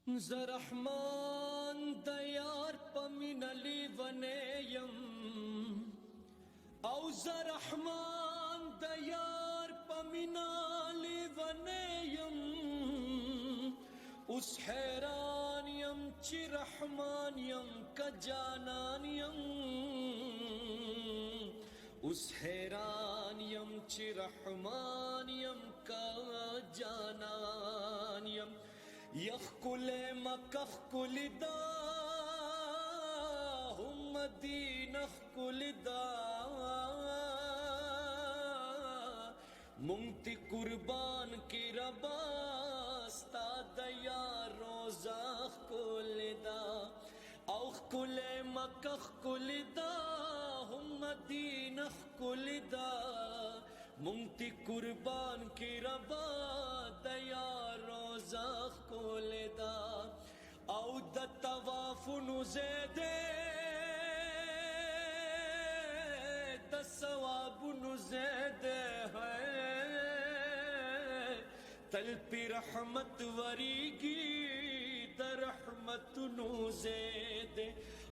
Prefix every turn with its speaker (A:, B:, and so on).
A: زرحمان دیار پمینلی ونیم او زرحمان دیار پمینلی ونیم اس حیرانیم چی رحمانیم کا جانانیم اس حیرانیم چی رحمانیم کا جانانیم یخکل مکخکل دا هم دین اخکل دا منگتی قربان کی ربا ستا دیا روزہ اخکل دا اخکل مکخکل دا هم دین اخکل دا منگتی قربان کی ربا دیا روزہ اخکل دا او د طواف نزیدے د ثواب نزیدے ہے تل پی رحمت وریگی د رحمت نزیدے